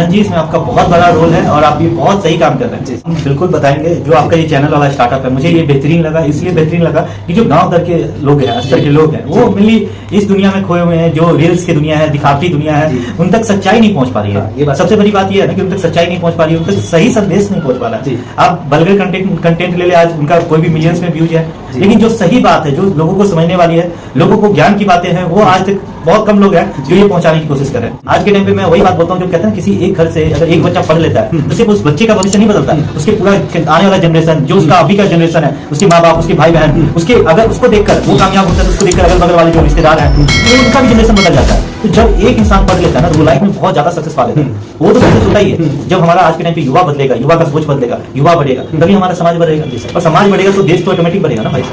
आनंद जी, इसमें आपका बहुत बड़ा रोल है और आप ये बहुत सही काम कर रहे हैं। हम बिल्कुल बताएंगे जो आपका ये चैनल वाला स्टार्टअप है, मुझे ये बेहतरीन लगा। इसलिए बेहतरीन लगा कि जो गांव दर के लोग हैं, अस्तर के लोग हैं, वो मिली इस दुनिया में खोए हुए हैं। जो रील्स की दुनिया है, दिखावटी दुनिया है, उन तक सच्चाई नहीं पहुंच पा रही है। ये सबसे बड़ी बात ये है ना कि उन तक सच्चाई नहीं पहुंच पा रही है, उन तक सही संदेश नहीं पहुंच पा रहा है। आप बल्गर कंटेंट ले ले, आज उनका कोई भी मिलियंस में व्यूज है, लेकिन जो सही बात है, जो लोगों को समझने वाली है, लोगों को ज्ञान की बातें हैं, वो आज तक बहुत कम लोग हैं जो ये पहुंचाने की कोशिश कर रहे हैं। आज के टाइम पे मैं वही बात बोलता हूँ, जो कहते हैं किसी एक घर से अगर एक बच्चा पढ़ लेता है तो सिर्फ उस बच्चे का भविष्य नहीं बदलता, उसके पूरा आने वाला जनरेशन, जो उसका अभी का जनरेशन है, उसके माँ बाप, उसके भाई बहन, उसके अगर उसको देखकर वो कामयाब होता है तो उसको देखकर अगल बगल वाले जो रिश्तेदार हैं, तो उनका भी जनरेशन बदल जाता है। तो जब एक इंसान पढ़ लेता है ना, तो वो लाइफ में बहुत ज्यादा सक्सेस पा लेता है। वो तो सक्सेस होता ही है। जब हमारा आज के टाइम पे युवा बदलेगा, युवा का सोच बदलेगा, युवा बढ़ेगा, तभी हमारा समाज बढ़ेगा, और समाज बढ़ेगा तो देश तो ऑटोमेटिक बढ़ेगा ना भाई।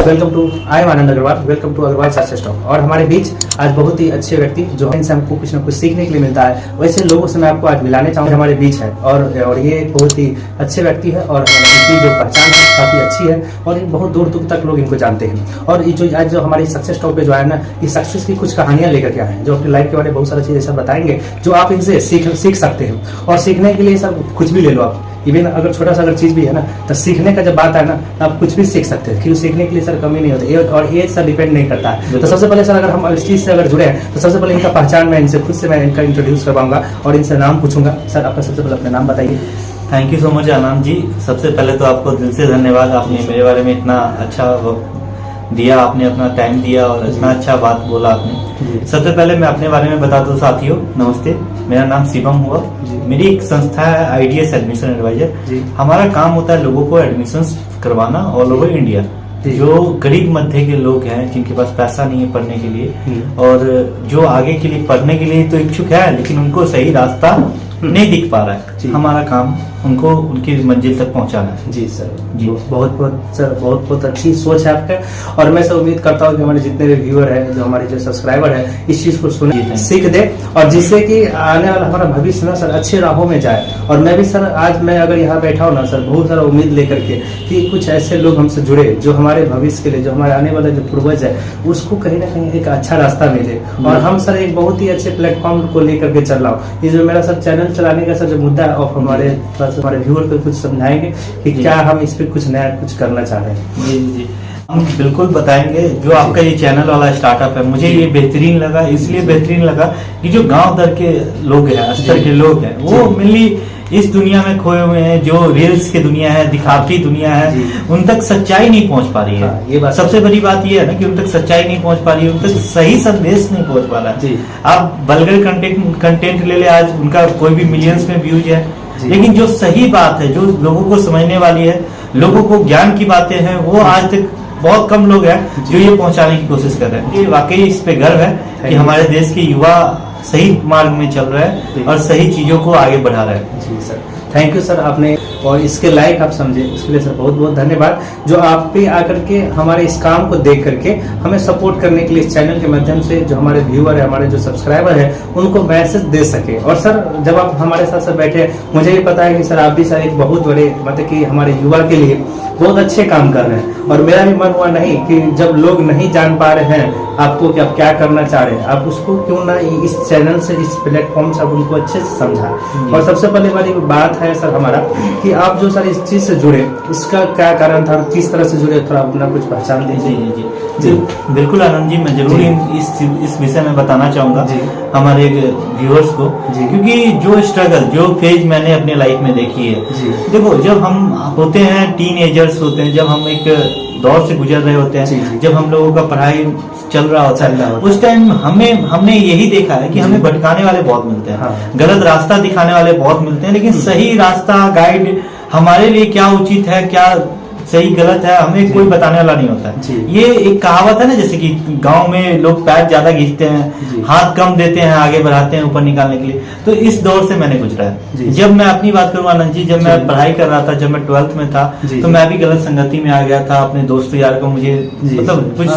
Welcome to I am Anand Agrawal, welcome to Agrawal success talk. और हमारे बीच आज बहुत ही अच्छे व्यक्ति जो इनसे हमको कुछ ना कुछ सीखने के लिए मिलता है, वैसे लोगों से मैं आपको आज मिलाने चाहूँगा। हमारे बीच है और ये बहुत ही अच्छे व्यक्ति है और इनकी जो पहचान है काफी अच्छी है और बहुत दूर दूर तक लोग इनको जानते हैं। और ये जो आज जो हमारी सक्सेस टॉक पे जो है ना, ये सक्सेस की कुछ कहानियां लेकर के आए हैं, जो अपनी लाइफ के बारे में बहुत सारी चीजें सब बताएंगे, जो आप इनसे सीख सकते हैं। और सीखने के लिए सब कुछ भी ले लो आप, इवन अगर छोटा सा अगर चीज भी है ना, तो सीखने का जब बात है ना, तो आप कुछ भी सीख सकते हैं, क्योंकि सीखने के लिए सर कमी नहीं होती और एज सर डिपेंड नहीं करता है। तो सबसे पहले सर अगर हम इस चीज से अगर जुड़े हैं तो सबसे पहले इनका पहचान मैं इनसे खुद से मैं इनका इंट्रोड्यूस करवाऊंगा और इनसे नाम पूछूंगा। सर आपका सबसे पहले अपना नाम बताइए। Thank you so much Anand ji. सबसे पहले तो आपको दिल से धन्यवाद, आपने मेरे बारे में इतना अच्छा दिया, आपने अपना टाइम दिया और इतना अच्छा बात बोला आपने। सबसे पहले मैं अपने बारे में बता दूं साथियों, नमस्ते, मेरा नाम शिवम हुआ। मेरी एक संस्था है आईडीएस एडमिशन एडवाइजर। हमारा काम होता है लोगों को एडमिशन करवाना ऑल ओवर इंडिया। जो गरीब मध्य के लोग हैं, जिनके पास पैसा नहीं है पढ़ने के लिए और जो आगे के लिए पढ़ने के लिए तो इच्छुक है, लेकिन उनको सही रास्ता नहीं दिख पा रहा है, हमारा काम उनको उनकी मंजिल तक पहुंचाना है। जी सर, जी बहुत बहुत सर, बहुत बहुत अच्छी सोच है आपका। और मैं सर उम्मीद करता हूँ कि हमारे जितने भी व्यूअर है, जो हमारे जो सब्सक्राइबर है, इस चीज को सुने, सीख दे और जिससे कि आने वाला हमारा भविष्य ना सर अच्छे राहों में जाए। और मैं भी सर आज मैं अगर यहाँ बैठा हूँ ना सर, बहुत सारा उम्मीद लेकर के कि कुछ ऐसे लोग हमसे जुड़े जो हमारे भविष्य के लिए, जो हमारे आने वाला जो पूर्वज है, उसको कहीं ना कहीं एक अच्छा रास्ता मिले। और हम सर एक बहुत ही अच्छे प्लेटफॉर्म को लेकर के चल रहा हूँ। ये जो मेरा सर चैनल चलाने का सर जो मुद्दा है, और हमारे व्यूअर को कुछ समझाएंगे कि क्या हम इस पे कुछ नया कुछ करना चाह रहे हैं। जी जी, हम बिल्कुल बताएंगे। जो आपका ये चैनल वाला स्टार्टअप है, मुझे ये बेहतरीन लगा। इसलिए बेहतरीन लगा कि जो गांव दर के लोग हैं, अस्तर के लोग हैं, वो मिली इस दुनिया में खोए हुए हैं। जो रील्स की दुनिया है, दिखावटी दुनिया है, उन तक सच्चाई नहीं पहुंच पा रही है। ये बात सबसे बड़ी बात ये है ना कि उन तक सच्चाई नहीं पहुंच पा रही है, उन तक सही संदेश नहीं पहुंच पा रहा है। आप बल्गर कंटेंट ले ले, आज उनका कोई भी मिलियंस में व्यूज है, लेकिन जो सही बात है, जो लोगों को समझने वाली है, लोगों को ज्ञान की बातें हैं, वो आज तक बहुत कम लोग हैं जो ये पहुंचाने की कोशिश कर रहे हैं। ये वाकई इस पे गर्व है कि हमारे देश के युवा सही मार्ग में चल रहा है और सही चीजों को आगे बढ़ा रहा है। जी सर, थैंक यू सर। आपने और इसके लायक आप समझे, उसके लिए सर बहुत बहुत धन्यवाद, जो आप पे आकर के हमारे इस काम को देख करके हमें सपोर्ट करने के लिए इस चैनल के माध्यम से जो हमारे व्यूअर है, हमारे जो सब्सक्राइबर है, उनको मैसेज दे सके। और सर जब आप हमारे साथ सर बैठे, मुझे ये पता है कि सर आप भी सर एक बहुत बड़े मतलब कि हमारे युवा के लिए बहुत अच्छे काम कर रहे हैं। और मेरा भी मन हुआ नहीं कि जब लोग नहीं जान पा रहे हैं आपको कि आप क्या करना चाह रहे हैं, आप उसको क्यों ना इस चैनल से, इस प्लेटफॉर्म से आप उनको अच्छे से समझा। और सबसे पहले वाली बात है सर हमारा कि आप जो सर इस चीज से जुड़े, इसका क्या कारण था, किस तरह से जुड़े, थोड़ा अपना कुछ पहचान दीजिए। जी जी जी, बिल्कुल आनंद जी, मैं जरूर इस विषय में बताना चाहूंगा हमारे व्यूअर्स को, क्योंकि जो स्ट्रगल, जो फेज मैंने अपने लाइफ में देखी है। देखो, जब हम होते हैं, टीनएजर्स होते हैं, जब हम एक दौर से गुजर रहे होते हैं, जब हम लोगों का पढ़ाई चल रहा होता है, उस टाइम हमने यही देखा है कि हमें भटकाने वाले बहुत मिलते हैं, गलत रास्ता दिखाने वाले बहुत मिलते हैं, लेकिन सही रास्ता, गाइड हमारे लिए क्या उचित है, क्या सही गलत है, हमें कोई बताने वाला नहीं होता है। ये एक कहावत है ना, जैसे कि गांव में लोग पैर ज्यादा खींचते हैं, हाथ कम देते हैं, आगे बढ़ाते हैं ऊपर निकालने के लिए। तो इस दौर से मैंने गुजरा है। जब मैं अपनी बात करूँ आनंद जी, जब मैं पढ़ाई कर रहा था, जब मैं 12th में था, तो मैं भी गलत संगति में आ गया था। अपने दोस्तों यार को मुझे मतलब कुछ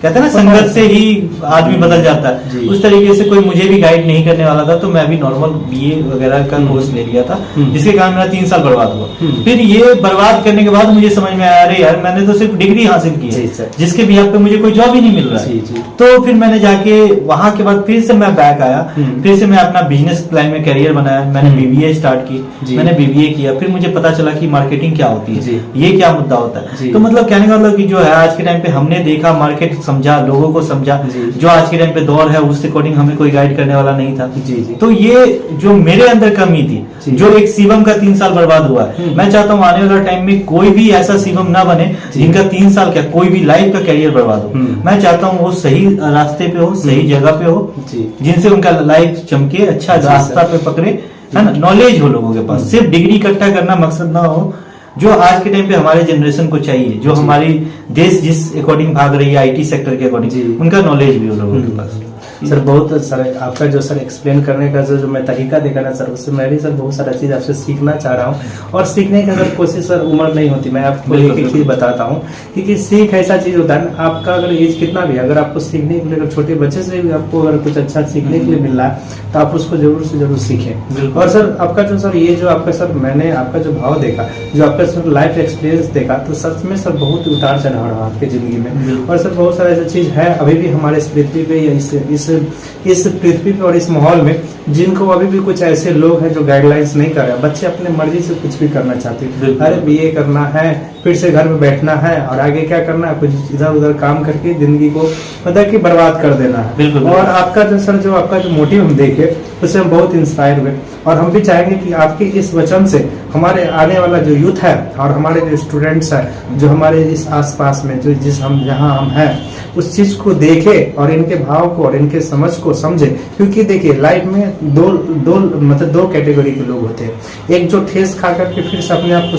कहते हैं ना संगत से ही आदमी बदल जाता जी। है, उस तरीके से कोई मुझे भी गाइड नहीं करने वाला था, तो मैं भी नॉर्मल बीए वगैरह का कोर्स ले लिया था, जिसके कारण मेरा 3 साल बर्बाद हुआ। फिर ये बर्बाद करने के बाद मुझे समझ में आया, अरे यार मैंने तो सिर्फ डिग्री हासिल की जी है, सर। जिसके बिहाफ पे मुझे कोई जॉब ही नहीं मिल रहा है। जी, जी। तो फिर मैंने जाके वहां के बाद फिर से मैं बैक आया, फिर से मैं अपना बिजनेस लाइन में करियर बनाया, मैंने बीबीए स्टार्ट जी। की, मैंने बीबीए किया, फिर मुझे पता चला कि मार्केटिंग क्या होती जी। है, ये क्या मुद्दा होता जी। है। तो मतलब कहने का मतलब कि जो है आज के टाइम पे हमने देखा, मार्केट समझा, लोगों को समझा, जी। जो आज के टाइम पे दौर है उस अकॉर्डिंग हमें कोई गाइड करने वाला नहीं था। जी, जी। तो ये जो मेरे अंदर कमी थी, जी। जो एक शिवम का 3 साल बर्बाद हुआ है, मैं चाहता हूँ आने वाला टाइम में कोई भी ऐसा शिवम ना बने जिनका 3 साल क्या कोई भी लाइफ का करियर बर्बाद हो। मैं चाहता हूँ वो सही रास्ते पे हो, सही जगह पे हो, जी। जिनसे उनका लाइफ चमके, अच्छा जी, रास्ता सर। पे पकड़े, है ना, नॉलेज हो लोगों के पास, सिर्फ डिग्री इकट्ठा करना मकसद ना हो, जो आज के टाइम पे हमारे जनरेशन को चाहिए, जो जी। हमारी देश जिस अकॉर्डिंग भाग रही है आईटी सेक्टर के जी। अकॉर्डिंग, उनका नॉलेज भी हो लोगों के पास। सर बहुत सर आपका जो सर एक्सप्लेन करने का जो मैं तरीका देखा ना सर, उससे मैं भी सर बहुत सारा चीज आपसे सीखना चाह रहा हूँ। और सीखने की अगर कोशिश सर उम्र नहीं होती, मैं आपको एक एक चीज बताता हूँ, क्योंकि सीख ऐसा चीज होता है, आपका अगर एज कितना भी, अगर आपको सीखने के लिए, अगर छोटे बच्चे से भी आपको अगर कुछ अच्छा सीखने के लिए मिल रहा है, तो आप उसको जरूर से जरूर सीखें। और सर आपका जो सर ये जो आपका सर मैंने आपका जो भाव देखा, जो आपका सर लाइफ एक्सपीरियंस देखा, तो सच में सर बहुत उतार चढ़ाव रहा आपकी जिंदगी में। और सर बहुत सारा ऐसा चीज है अभी भी हमारे इस पृथ्वी पे या इस पृथ्वी पे और इस माहौल में, जिनको अभी भी कुछ ऐसे लोग हैं जो गाइडलाइंस नहीं कर रहे। बच्चे अपने मर्जी से कुछ भी करना चाहते हैं, अरे बीए करना है, फिर से घर में बैठना है और आगे क्या करना है, कुछ इधर उधर काम करके जिंदगी को मतलब कि बर्बाद कर देना है। बिल्कुल। और आपका जो सर जो आपका जो मोटिव हम देखे, उससे हम बहुत इंस्पायर हुए, और हम भी चाहेंगे कि आपके इस वचन से हमारे आने वाला जो यूथ है और हमारे जो स्टूडेंट्स हैं, जो हमारे इस आसपास में जो जिस हम जहाँ हम हैं, उस चीज को देखे और इनके भाव को और इनके समझ को समझे। क्योंकि देखिए लाइफ में दो कैटेगरी के लोग होते हैं, एक जो ठेस खा करके फिर से अपने आप को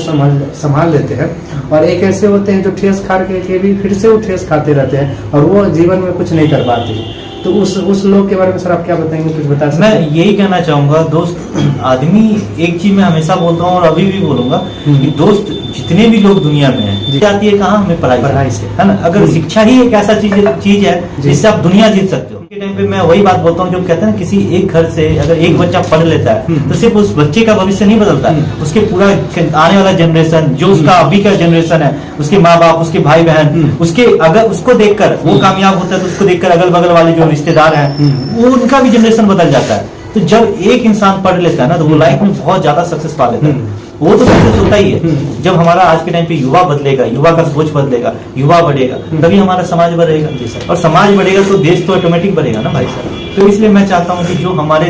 संभाल लेते हैं, और एक ऐसे होते हैं जो ठेस खा के भी फिर से वो ठेस खाते रहते हैं और वो जीवन में कुछ नहीं कर पाते। तो उस लोग के बारे में सर आप क्या बताएंगे, कुछ बता सकते हैं? मैं यही कहना चाहूंगा दोस्त, आदमी एक चीज मैं हमेशा बोलता हूँ और अभी भी बोलूंगा कि दोस्त जितने भी लोग दुनिया में हैं, जाती है कहाँ, हमें पढ़ाई से, है ना। अगर शिक्षा ही एक ऐसा चीज है जिससे आप दुनिया जीत सकते हो। के टाइम पे मैं वही बात बोलता हूँ, जो कहते हैं ना, किसी एक घर से अगर एक बच्चा पढ़ लेता है तो सिर्फ उस बच्चे का भविष्य नहीं बदलता है, उसके पूरा आने वाला जनरेशन, जो उसका अभी का जनरेशन है, उसके माँ बाप, उसके भाई बहन, उसके अगर उसको देखकर वो कामयाब होता है तो उसको देखकर अगल बगल वाले जो रिश्तेदार हैं, वो उनका भी जनरेशन बदल जाता है। तो जब एक इंसान पढ़ लेता है ना, तो वो लाइफ में बहुत ज्यादा सक्सेस पा लेता है। वो तो सक्सेस होता ही है। जब हमारा आज के टाइम पे युवा बदलेगा, युवा का सोच बदलेगा, युवा बढ़ेगा, तभी हमारा समाज बढ़ेगा, और समाज बढ़ेगा तो देश तो ऑटोमेटिक बढ़ेगा ना भाई साहब। तो इसलिए मैं चाहता हूँ कि जो हमारे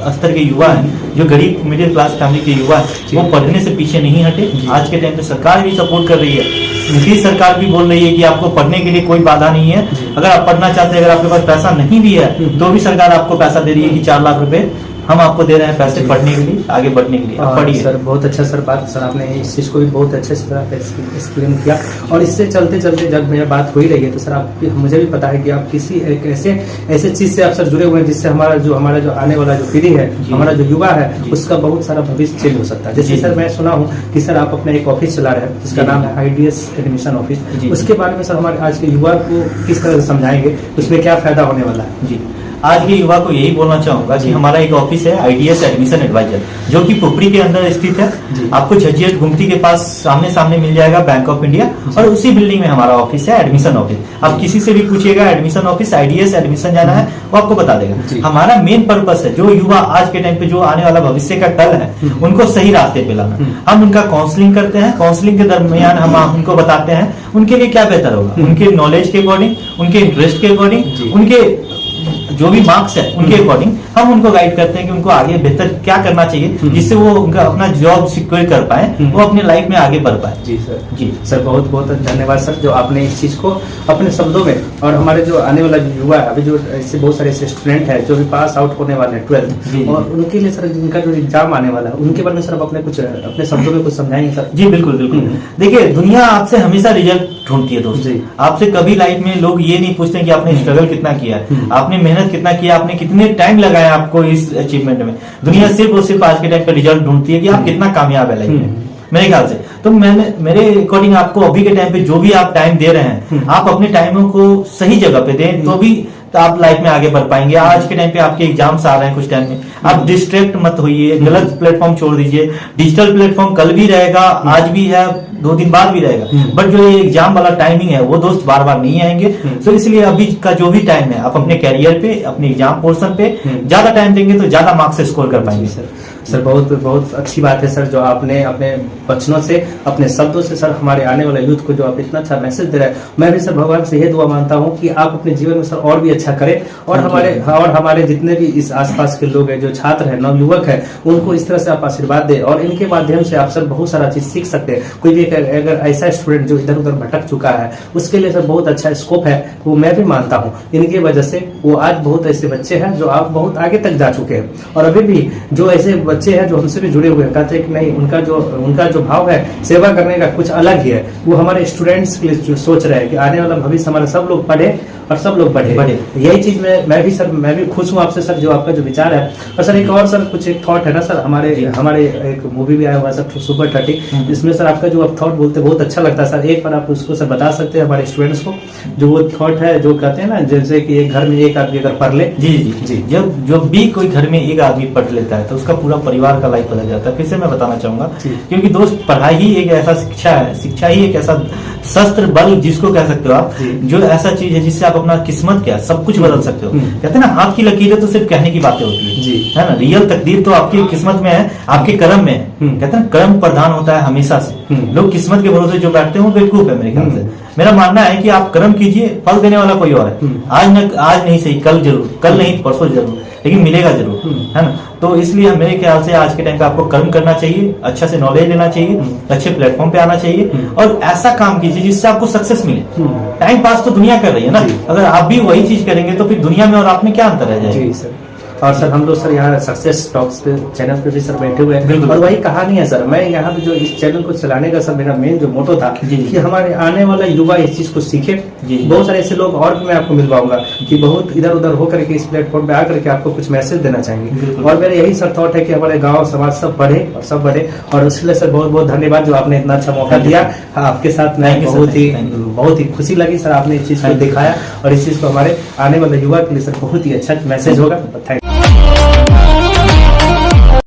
स्तर के युवा हैं, जो गरीब मिडिल क्लास फैमिली के युवा हैं, वो पढ़ने से पीछे नहीं हटे। आज के टाइम पे सरकार भी सपोर्ट कर रही है, नीतीश सरकार भी बोल रही है कि आपको पढ़ने के लिए कोई बाधा नहीं है। अगर आप पढ़ना चाहते हैं, अगर आपके पास पैसा नहीं भी है, तो भी सरकार आपको पैसा दे रही है कि 4 लाख रुपए हम आपको दे रहे हैं पैसे पढ़ने के लिए, आगे बढ़ने के लिए। पढ़िए सर, बहुत अच्छा सर बात, सर आपने इस चीज को भी बहुत अच्छे से एक्सप्लेन किया। और इससे चलते चलते जब मेरी बात हो ही रही है, तो सर आप मुझे भी पता है कि आप किसी एक ऐसे चीज से आप सर जुड़े हुए हैं जिससे हमारा जो आने वाला जो पीढ़ी है, हमारा जो युवा है, उसका बहुत सारा भविष्य चेंज हो सकता है। जैसे सर मैं सुना हूँ कि सर आप अपना एक ऑफिस चला रहे हैं जिसका नाम है आईडीएस एडमिशन ऑफिस। उसके बारे में सर हमारे आज के युवा को किस तरह से समझाएंगे, उसमें क्या फायदा होने वाला है? जी, आज के युवा को यही बोलना चाहूंगा कि हमारा एक ऑफिस है आईडीएस एडमिशन एडवाइजर, जो कि पुपरी के अंदर स्थित है। आपको झज्जर गुमती के पास सामने मिल जाएगा बैंक ऑफ इंडिया, और उसी बिल्डिंग में हमारा ऑफिस है एडमिशन ऑफिस। आप किसी से भी पूछिएगा एडमिशन ऑफिस, आईडीएस एडमिशन जाना है, वो आपको बता देगा। हमारा मेन पर्पस है जो युवा आज के टाइम पे जो आने वाला भविष्य का कल है, उनको सही रास्ते पे लाना। हम उनका काउंसलिंग करते हैं, काउंसलिंग के दरमियान हम उनको बताते हैं उनके लिए क्या बेहतर होगा, उनके नॉलेज के अकॉर्डिंग, उनके इंटरेस्ट के अकॉर्डिंग, उनके जो भी मार्क्स है उनके अकॉर्डिंग हम उनको गाइड करते हैं कि उनको आगे बेहतर क्या करना चाहिए, जिससे वो उनका अपना जॉब सिक्योर कर पाए, वो अपने लाइफ में आगे बढ़ पाए। जी सर, जी सर, बहुत बहुत धन्यवाद सर, जो आपने इस चीज को अपने शब्दों में, और हमारे जो आने वाला युवा है, अभी जो ऐसे बहुत सारे ऐसे स्टूडेंट है जो भी पास आउट होने वाले हैं 12th, और उनके लिए सर जिनका जो एग्जाम आने वाला है, उनके बारे में सर आप अपने शब्दों में कुछ समझाएंगे सर? जी बिल्कुल बिल्कुल। देखिए, दुनिया आपसे हमेशा रिजल्ट ढूंढती है दोस्त। आपसे कभी लाइफ में लोग ये नहीं पूछते कि आपने स्ट्रगल कितना किया है, आपने मेहनत कितना किया, आपने कितने टाइम लगाया आपको इस अचीवमेंट में। दुनिया सिर्फ और सिर्फ आज के टाइम पे रिजल्ट ढूंढती है कि आप कितना कामयाब है लाइफ में। मेरे ख्याल से। तो मैंने मेरे अकॉर्डिंग आपको अभी के टाइम पे जो भी आप टाइम दे रहे हैं, आप अपने टाइमों को सही जगह पे दें, तो भी तो आप लाइफ में आगे बढ़ पाएंगे। आज के टाइम पे आपके एग्जाम्स आ रहे हैं कुछ टाइम में, आप डिस्ट्रैक्ट मत होइए, गलत प्लेटफॉर्म छोड़ दीजिए। डिजिटल प्लेटफॉर्म कल भी रहेगा, आज भी है, 2 दिन बाद भी रहेगा, बट जो ये एग्जाम वाला टाइमिंग है वो दोस्त बार बार नहीं आएंगे। तो इसलिए अभी का जो भी टाइम है, आप अपने कैरियर पे, अपने एग्जाम पोर्शन पे ज्यादा टाइम देंगे तो ज्यादा मार्क्स स्कोर कर पाएंगे। सर बहुत बहुत अच्छी बात है सर, जो आपने अपने बचनों से, अपने शब्दों से सर हमारे आने वाले यूथ को जो आप इतना अच्छा मैसेज दे रहे हैं। मैं भी सर भगवान से ये दुआ मानता हूँ कि आप अपने जीवन में सर और भी अच्छा करें, और हमारे जितने भी इस आसपास के लोग हैं, जो छात्र हैं, नवयुवक हैं, उनको इस तरह से आप आशीर्वाद दें, और इनके माध्यम से आप सर बहुत सारा चीज सीख सकते हैं। कोई भी अगर ऐसा स्टूडेंट जो इधर उधर भटक चुका है, उसके लिए सर बहुत अच्छा स्कोप है, वो मैं भी मानता हूँ। इनकी वजह से वो आज बहुत ऐसे बच्चे हैं जो आप बहुत आगे तक जा चुके हैं, और अभी भी जो ऐसे बच्चे हैं जो हमसे भी जुड़े हुए हैं, कहते हैं कि नहीं, उनका जो भाव है सेवा करने का कुछ अलग ही है। वो हमारे स्टूडेंट्स के लिए जो सोच रहे हैं कि आने वाला भविष्य हमारे सब लोग पढ़े और सब लोग बढ़े। यही चीज मैं भी खुश हूँ आपसे सर, जो आपका जो विचार है। और सर एक और सर कुछ एक थॉट है ना सर, हमारे एक मूवी भी आया हुआ है सर, सुपर 30, जिसमें सर आपका जो आप थॉट बोलते हैं बहुत अच्छा लगता है सर। एक बार आप उसको सर बता सकते हैं हमारे स्टूडेंट्स को, जो वो थॉट है, जो कहते हैं ना, जैसे कि एक घर में एक आदमी अगर पढ़ ले। जी, जब भी कोई घर में एक आदमी पढ़ लेता है तो उसका पूरा परिवार का लाइफ बदल जाता है। फिर से मैं बताना चाहूंगा, क्योंकि दोस्त पढ़ाई ही एक ऐसा शिक्षा है, शिक्षा ही एक ऐसा शस्त्र बल जिसको कह सकते हो आप, जो ऐसा चीज है जिससे आप अपना किस्मत क्या सब कुछ बदल सकते हो। कहते हैं ना, हाथ की लकीरें तो सिर्फ कहने की बातें होती है ना, रियल तकदीर तो आपकी किस्मत में है, आपके कर्म में है। कहते हैं कर्म प्रधान होता है हमेशा से। लोग किस्मत के भरोसे जो बैठते हैं वो बेवकूफ है मेरे ख्याल से। मेरा मानना है कि आप कर्म कीजिए, फल देने वाला कोई और है। आज नहीं सही, कल जरूर, कल नहीं परसों जरूर, लेकिन मिलेगा जरूर, है ना। तो इसलिए मेरे ख्याल से आज के टाइम पे आपको कर्म करना चाहिए, अच्छा से नॉलेज लेना चाहिए, अच्छे प्लेटफॉर्म पे आना चाहिए, और ऐसा काम कीजिए जिससे आपको सक्सेस मिले। टाइम पास तो दुनिया कर रही है ना, अगर आप भी वही चीज करेंगे तो फिर दुनिया में और आप में क्या अंतर रह जाएगा। और सर हम लोग सर यहाँ सक्सेस टॉक्स पे चैनल पे भी सर बैठे हुए हैं, और वही कहानी है सर। मैं यहाँ पे जो इस चैनल को चलाने का सर मेरा मेन जो मोटो था कि हमारे आने वाला युवा इस चीज को सीखे। बहुत सारे ऐसे लोग और भी मैं आपको मिलवाऊंगा कि बहुत इधर उधर होकर के इस प्लेटफॉर्म पे आकर के आपको कुछ मैसेज देना चाहेंगे। और मेरा यही सर थॉट है कि हमारे गाँव समाज सब बढ़े और सब बढ़े, और उसके सर बहुत बहुत धन्यवाद जो आपने इतना अच्छा मौका दिया। आपके साथ मैं बहुत ही खुशी लगी सर, आपने इस चीज को दिखाया, और इस चीज को हमारे आने वाले युवा के लिए सर बहुत ही अच्छा मैसेज होगा। Thank you.